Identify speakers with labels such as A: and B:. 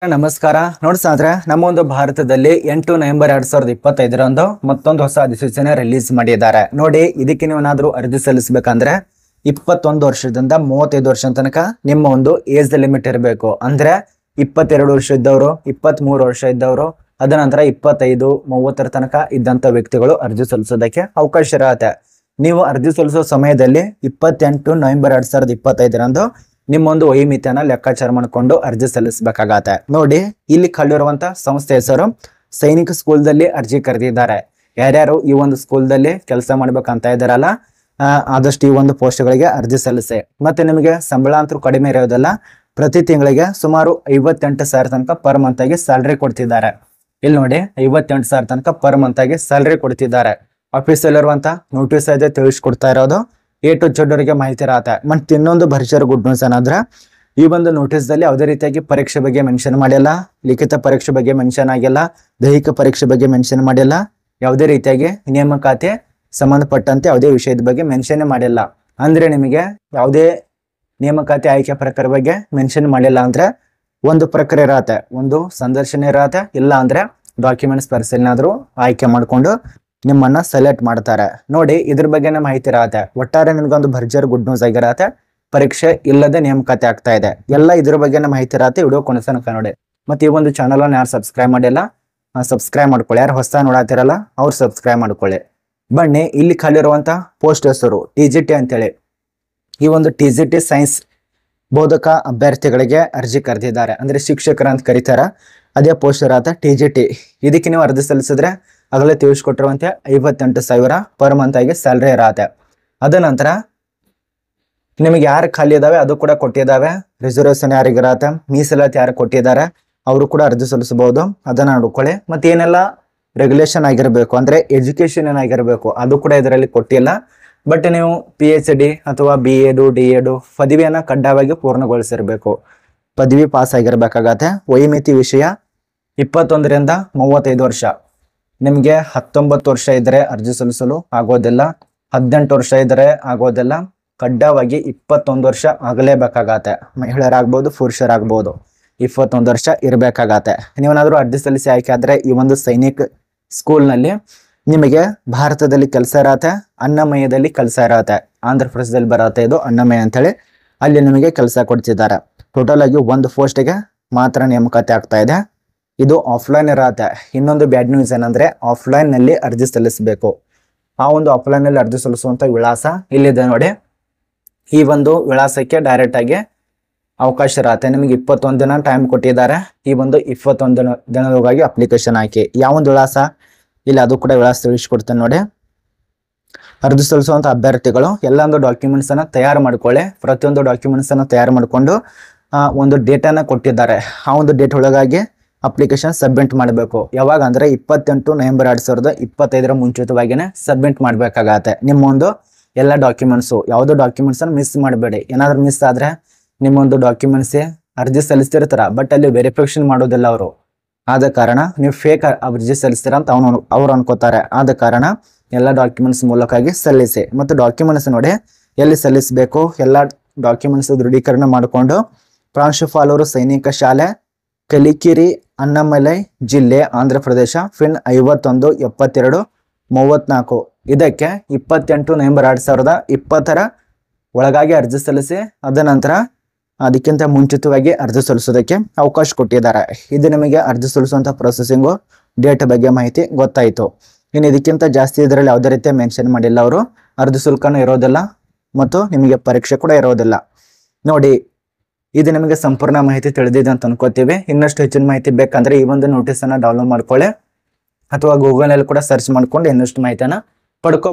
A: ನಮಸ್ಕಾರ ನೋಡಿ ಸಾಂದ್ರೆ ನಮ್ಮ ಒಂದು ಭಾರತದಲ್ಲಿ 8 ನವೆಂಬರ್ 2025ರಂದು ಮತ್ತೊಂದು ಹೊಸ ಅಧಿಸೂಚನೆ ರಿಲೀಸ್ ಮಾಡಿದ್ದಾರೆ ನೋಡಿ. ಇದಕ್ಕೆ ನೀವು ಏನಾದರೂ ಅರ್ಜಿ ಸಲ್ಲಿಸಬೇಕಂದ್ರೆ 21 ವರ್ಷದಿಂದ 35 ವರ್ಷ ತನಕ ನಿಮ್ಮ ಒಂದು ಏಜ್ ಲಿಮಿಟ್ ಇರಬೇಕು. ಅಂದ್ರೆ 22 ವರ್ಷ ಇದ್ದವರು, 23 ವರ್ಷ ಇದ್ದವರು, ಅದನಂತರ 25, 30 ತನಕ ಇದ್ದಂತ ವ್ಯಕ್ತಿಗಳು ಅರ್ಜಿ ಸಲ್ಲಿಸೋದಕ್ಕೆ ಅವಕಾಶ ಇರುತ್ತೆ. ನೀವು ಅರ್ಜಿ ಸಲ್ಲಿಸೋ ಸಮಯದಲ್ಲಿ 28 ನವೆಂಬರ್ 2025ರಂದು ನಿಮ್ಮೊಂದು ವಯೋಮಿತಿಯನ್ನ ಲೆಕ್ಕಾಚಾರ ಮಾಡಿಕೊಂಡು ಅರ್ಜಿ ಸಲ್ಲಿಸಬೇಕಾಗತ್ತೆ. ನೋಡಿ, ಇಲ್ಲಿ ಕಲ್ಲಿರುವಂತ ಸಂಸ್ಥೆ ಹೆಸರು ಸೈನಿಕ ಸ್ಕೂಲ್ದಲ್ಲಿ ಅರ್ಜಿ ಕರೆದಿದ್ದಾರೆ. ಯಾರ್ಯಾರು ಈ ಒಂದು ಸ್ಕೂಲ್ದಲ್ಲಿ ಕೆಲಸ ಮಾಡ್ಬೇಕಂತ ಇದ್ದಾರಲ್ಲ, ಆದಷ್ಟು ಈ ಒಂದು ಪೋಸ್ಟ್ಗಳಿಗೆ ಅರ್ಜಿ ಸಲ್ಲಿಸಿ. ಮತ್ತೆ ನಿಮಗೆ ಸಂಬಳ ಅಂತೂ ಕಡಿಮೆ ಇರೋದಿಲ್ಲ. ಪ್ರತಿ ತಿಂಗಳಿಗೆ ಸುಮಾರು 58,000 ತನಕ ಪರ್ ಮಂತ್ ಆಗಿ ಸ್ಯಾಲ್ರಿ ಕೊಡ್ತಿದ್ದಾರೆ. ಇಲ್ಲಿ ನೋಡಿ, 58,000 ತನಕ ಪರ್ ಮಂತ್ ಆಗಿ ಸ್ಯಾಲ್ರಿ ಕೊಡ್ತಿದ್ದಾರೆ. ಆಫೀಸಲ್ಲಿ ಇರುವಂತ ನೋಟಿಸ್ ಇದೆ ತಿಳಿಸ್ಕೊಡ್ತಾ ಇರೋದು. A to Z ಅವರಿಗೆ ಮಾಹಿತಿ ಇರತ್ತೆ. ಮತ್ತೆ ಇನ್ನೊಂದು ಭರ್ಜರಿ ಗುಡ್ ನ್ಯೂಸ್ ಏನಂದ್ರೆ, ಈ ಒಂದು ನೋಟಿಸ್ ದಲ್ಲಿ ಯಾವುದೇ ರೀತಿಯಾಗಿ ಪರೀಕ್ಷೆ ಬಗ್ಗೆ ಮೆನ್ಷನ್ ಮಾಡಿಲ್ಲ, ಲಿಖಿತ ಪರೀಕ್ಷೆ ಬಗ್ಗೆ ಮೆನ್ಷನ್ ಆಗಿಲ್ಲ, ದೈಹಿಕ ಪರೀಕ್ಷೆ ಬಗ್ಗೆ ಮೆನ್ಷನ್ ಮಾಡಿಲ್ಲ, ಯಾವುದೇ ರೀತಿಯಾಗಿ ನೇಮಕಾತಿ ಸಂಬಂಧಪಟ್ಟಂತೆ ಯಾವುದೇ ವಿಷಯದ ಬಗ್ಗೆ ಮೆನ್ಷನ್ ಮಾಡಿಲ್ಲ. ಅಂದ್ರೆ ನಿಮಗೆ ಯಾವುದೇ ನೇಮಕಾತಿ ಆಯ್ಕೆ ಪ್ರಕಾರ ಬಗ್ಗೆ ಮೆನ್ಷನ್ ಮಾಡಿಲ್ಲ ಅಂದ್ರೆ ಒಂದು ಪ್ರಕ್ರಿಯೆ ಇರತ್ತೆ, ಒಂದು ಸಂದರ್ಶನ ಇರತ್ತೆ, ಇಲ್ಲ ಅಂದ್ರೆ ಡಾಕ್ಯುಮೆಂಟ್ಸ್ ಪರಿಶೀಲನೆ ಆದ್ರೂ ಆಯ್ಕೆ ಮಾಡ್ಕೊಂಡು ನಿಮ್ಮನ್ನ ಸೆಲೆಕ್ಟ್ ಮಾಡ್ತಾರೆ. ನೋಡಿ, ಇದ್ರ ಬಗ್ಗೆನೇ ಮಾಹಿತಿ ಇರತ್ತೆ. ಒಟ್ಟಾರೆ ನಿಮ್ಗೊಂದು ಭರ್ಜರಿ ಗುಡ್ ನ್ಯೂಸ್ ಆಗಿರತ್ತೆ. ಪರೀಕ್ಷೆ ಇಲ್ಲದೆ ನೇಮಕಾತಿ ಆಗ್ತಾ ಇದೆ. ಎಲ್ಲ ಇದ್ರ ಬಗ್ಗೆನೇ ಮಾಹಿತಿ ಇರತ್ತೆ. ವಿಡಿಯೋ ಕೊನೆ ತನಕ ನೋಡಿ. ಮತ್ತೆ ಈ ಒಂದು ಚಾನಲ್ ಅನ್ನು ಯಾರು ಸಬ್ಸ್ಕ್ರೈಬ್ ಮಾಡಿಲ್ಲ, ಸಬ್ಸ್ಕ್ರೈಬ್ ಮಾಡ್ಕೊಳ್ಳಿ. ಯಾರು ಹೊಸ ನೋಡತ್ತಿರಲ್ಲ ಅವ್ರು ಸಬ್ಸ್ಕ್ರೈಬ್ ಮಾಡ್ಕೊಳ್ಳಿ. ಬನ್ನಿ, ಇಲ್ಲಿ ಖಾಲಿರುವಂತ ಪೋಸ್ಟ್ ಹೆಸರು TGT ಅಂತೇಳಿ. ಈ ಒಂದು TGT ಸೈನ್ಸ್ ಬೋಧಕ ಅಭ್ಯರ್ಥಿಗಳಿಗೆ ಅರ್ಜಿ ಕರೆದಿದ್ದಾರೆ. ಅಂದ್ರೆ ಶಿಕ್ಷಕರ ಅಂತ ಕರೀತಾರ, ಅದೇ ಪೋಸ್ಟ್ ಇರತ್ತೆ TGT. ಇದಕ್ಕೆ ನೀವು ಅರ್ಜಿ ಸಲ್ಲಿಸಿದ್ರೆ ಆಗಲೇ ತಿಳಿಸ್ಕೊಟ್ಟಿರುವಂತೆ 58,000 ಪರ್ ಮಂತ್ ಆಗಿ ಸ್ಯಾಲ್ರಿ ಇರತ್ತೆ. ಅದ ನಂತರ ನಿಮಗೆ ಯಾರು ಖಾಲಿ ಇದಾವೆ ಅದು ಕೂಡ ಕೊಟ್ಟಿದ್ದಾವೆ. ರಿಸರ್ವೇಶನ್ ಯಾರಿಗಿರತ್ತೆ, ಮೀಸಲಾತಿ ಯಾರು ಕೊಟ್ಟಿದ್ದಾರೆ ಅವರು ಕೂಡ ಅರ್ಜಿ ಸಲ್ಲಿಸಬಹುದು. ಅದನ್ನ ನೋಡ್ಕೊಳ್ಳಿ. ಮತ್ತೆ ಏನೆಲ್ಲ ರೆಗ್ಯುಲೇಷನ್ ಆಗಿರಬೇಕು ಅಂದ್ರೆ ಎಜುಕೇಶನ್ ಏನಾಗಿರ್ಬೇಕು ಅದು ಕೂಡ ಇದರಲ್ಲಿ ಕೊಟ್ಟಿಲ್ಲ. ಬಟ್ ನೀವು PhD ಅಥವಾ B.Ed, D.Ed ಪದವಿಯನ್ನ ಕಡ್ಡಾಯವಾಗಿ ಪೂರ್ಣಗೊಳಿಸಿರ್ಬೇಕು. ಪದವಿ ಪಾಸ್ ಆಗಿರ್ಬೇಕಾಗತ್ತೆ. ವಯೋಮಿತಿ ವಿಷಯ 21ರಿಂದ 35 ವರ್ಷ. ನಿಮಗೆ 19 ವರ್ಷ ಇದ್ರೆ ಅರ್ಜಿ ಸಲ್ಲಿಸಲು ಆಗೋದಿಲ್ಲ, 18 ವರ್ಷ ಇದ್ರೆ ಆಗೋದಿಲ್ಲ. ಕಡ್ಡಾಯವಾಗಿ 21 ವರ್ಷ ಆಗಲೇಬೇಕಾಗತ್ತೆ. ಮಹಿಳೆಯರಾಗ್ಬೋದು, ಪುರುಷರಾಗ್ಬೋದು, 21 ವರ್ಷ ಇರಬೇಕಾಗತ್ತೆ. ನೀವೇನಾದ್ರೂ ಅರ್ಜಿ ಸಲ್ಲಿಸಿ ಆಯ್ಕೆ ಆದ್ರೆ ಈ ಒಂದು ಸೈನಿಕ್ ಸ್ಕೂಲ್ನಲ್ಲಿ ನಿಮಗೆ ಭಾರತದಲ್ಲಿ ಕೆಲಸ ಇರತ್ತೆ, ಅನ್ನಮಯದಲ್ಲಿ ಕೆಲಸ ಇರತ್ತೆ. ಆಂಧ್ರ ಪ್ರದೇಶದಲ್ಲಿ ಬರತ್ತೆ ಇದು ಅನ್ನಮಯ ಅಂತೇಳಿ. ಅಲ್ಲಿ ನಿಮಗೆ ಕೆಲಸ ಕೊಡ್ತಿದ್ದಾರೆ. ಟೋಟಲ್ ಆಗಿ ಒಂದು ಪೋಸ್ಟ್ಗೆ ಮಾತ್ರ ನೇಮಕಾತಿ ಆಗ್ತಾ ಇದೆ. ಇದು ಆಫ್ಲೈನ್ ಇರತ್ತೆ. ಇನ್ನೊಂದು ಬ್ಯಾಡ್ ನ್ಯೂಸ್ ಏನಂದ್ರೆ, ಆಫ್ಲೈನ್ ನಲ್ಲಿ ಅರ್ಜಿ ಸಲ್ಲಿಸಬೇಕು. ಆ ಒಂದು ಆಫ್ಲೈನ್ ನಲ್ಲಿ ಅರ್ಜಿ ಸಲ್ಲಿಸುವಂತ ವಿಳಾಸ ಇಲ್ಲಿದೆ ನೋಡಿ. ಈ ಒಂದು ವಿಳಾಸಕ್ಕೆ ಡೈರೆಕ್ಟ್ ಆಗಿ ಅವಕಾಶ ಇರತ್ತೆ. ನಿಮಗೆ 21 ದಿನ ಟೈಮ್ ಕೊಟ್ಟಿದ್ದಾರೆ. ಈ ಒಂದು 21 ದಿನದೊಳಗಾಗಿ ಅಪ್ಲಿಕೇಶನ್ ಹಾಕಿ. ಯಾವೊಂದು ವಿಳಾಸ ಇಲ್ಲಿ ಅದು ಕೂಡ ವಿಳಾಸ ತಿಳಿಸ್ಕೊಡ್ತೇನೆ ನೋಡಿ. ಅರ್ಜಿ ಸಲ್ಲಿಸುವಂತ ಅಭ್ಯರ್ಥಿಗಳು ಎಲ್ಲ ಒಂದು ಡಾಕ್ಯುಮೆಂಟ್ಸ್ ಅನ್ನ ತಯಾರು ಮಾಡ್ಕೊಳ್ಳಿ. ಪ್ರತಿಯೊಂದು ಡಾಕ್ಯುಮೆಂಟ್ಸ್ ಅನ್ನ ತಯಾರು ಮಾಡಿಕೊಂಡು ಒಂದು ಡೇಟ್ ಅನ್ನ ಕೊಟ್ಟಿದ್ದಾರೆ. ಆ ಒಂದು ಡೇಟ್ ಒಳಗಾಗಿ ಅಪ್ಲಿಕೇಶನ್ ಸಬ್ಮಿಟ್ ಮಾಡಬೇಕು. ಯಾವಾಗ ಅಂದ್ರೆ 28 ನವೆಂಬರ್ 2025 ಮುಂಚಿತವಾಗಿನೇ ಸಬ್ಮಿಟ್ ಮಾಡ್ಬೇಕಾಗತ್ತೆ. ನಿಮ್ಮ ಒಂದು ಎಲ್ಲ ಡಾಕ್ಯುಮೆಂಟ್ಸು, ಯಾವುದೋ ಡಾಕ್ಯುಮೆಂಟ್ಸ್ ಅನ್ನು ಮಿಸ್ ಮಾಡಬೇಡಿ. ಏನಾದ್ರು ಮಿಸ್ ಆದ್ರೆ ನಿಮ್ಮೊಂದು ಡಾಕ್ಯುಮೆಂಟ್ಸ್ ಅರ್ಜಿ ಸಲ್ಲಿಸ್ತಿರ್ತಾರ, ಬಟ್ ಅಲ್ಲಿ ವೆರಿಫಿಕೇಶನ್ ಮಾಡೋದಿಲ್ಲ ಅವರು. ಆದ ಕಾರಣ ನೀವು ಫೇಕ್ ಅರ್ಜಿ ಸಲ್ಲಿಸ್ತೀರ ಅಂತ ಅವ್ರು ಅನ್ಕೋತಾರೆ. ಆದ ಕಾರಣ ಎಲ್ಲ ಡಾಕ್ಯುಮೆಂಟ್ಸ್ ಮೂಲಕವಾಗಿ ಸಲ್ಲಿಸಿ. ಮತ್ತು ಡಾಕ್ಯುಮೆಂಟ್ಸ್ ನೋಡಿ ಎಲ್ಲಿ ಸಲ್ಲಿಸಬೇಕು, ಎಲ್ಲ ಡಾಕ್ಯುಮೆಂಟ್ಸ್ ದೃಢೀಕರಣ ಮಾಡಿಕೊಂಡು ಪ್ರಾಂಶುಪಾಲರು ಸೈನಿಕ ಶಾಲೆ ಕಲಿಕಿರಿ, ಅನ್ನಮಲೈ ಜಿಲ್ಲೆ, ಆಂಧ್ರ ಪ್ರದೇಶ, ಪಿನ್ 517234 ಇದಕ್ಕೆ 28 ನವೆಂಬರ್ 2020 ಒಳಗಾಗಿ ಅರ್ಜಿ ಸಲ್ಲಿಸಿ. ಅದ ನಂತರ ಅದಕ್ಕಿಂತ ಮುಂಚಿತವಾಗಿ ಅರ್ಜಿ ಸಲ್ಲಿಸೋದಕ್ಕೆ ಅವಕಾಶ ಕೊಟ್ಟಿದ್ದಾರೆ. ಇದು ನಿಮಗೆ ಅರ್ಜಿ ಸಲ್ಲಿಸುವಂತ ಪ್ರೊಸೆಸಿಂಗು ಡೇಟ್ ಬಗ್ಗೆ ಮಾಹಿತಿ ಗೊತ್ತಾಯಿತು. ಇನ್ನು ಇದಕ್ಕಿಂತ ಜಾಸ್ತಿ ಇದರಲ್ಲಿ ಯಾವುದೇ ರೀತಿಯ ಮೆನ್ಷನ್ ಮಾಡಿಲ್ಲ ಅವರು. ಅರ್ಜಿ ಶುಲ್ಕನೂ ಇರೋದಿಲ್ಲ ಮತ್ತು ನಿಮಗೆ ಪರೀಕ್ಷೆ ಕೂಡ ಇರೋದಿಲ್ಲ. ನೋಡಿ, ಇದು ನಿಮಗೆ ಸಂಪೂರ್ಣ ಮಾಹಿತಿ ತಿಳಿದಿದೆ ಅಂತ ಅನ್ಕೋತೀವಿ. ಇನ್ನಷ್ಟು ಹೆಚ್ಚಿನ ಮಾಹಿತಿ ಬೇಕಂದ್ರೆ ಈ ಒಂದು ನೋಟಿಸ್ ಅನ್ನ ಡೌನ್ಲೋಡ್ ಮಾಡ್ಕೊಳ್ಳಿ ಅಥವಾ ಗೂಗಲ್ ನಲ್ಲಿ ಕೂಡ ಸರ್ಚ್ ಮಾಡ್ಕೊಂಡು ಇನ್ನಷ್ಟು ಮಾಹಿತಿಯನ್ನ ಪಡ್ಕೊ.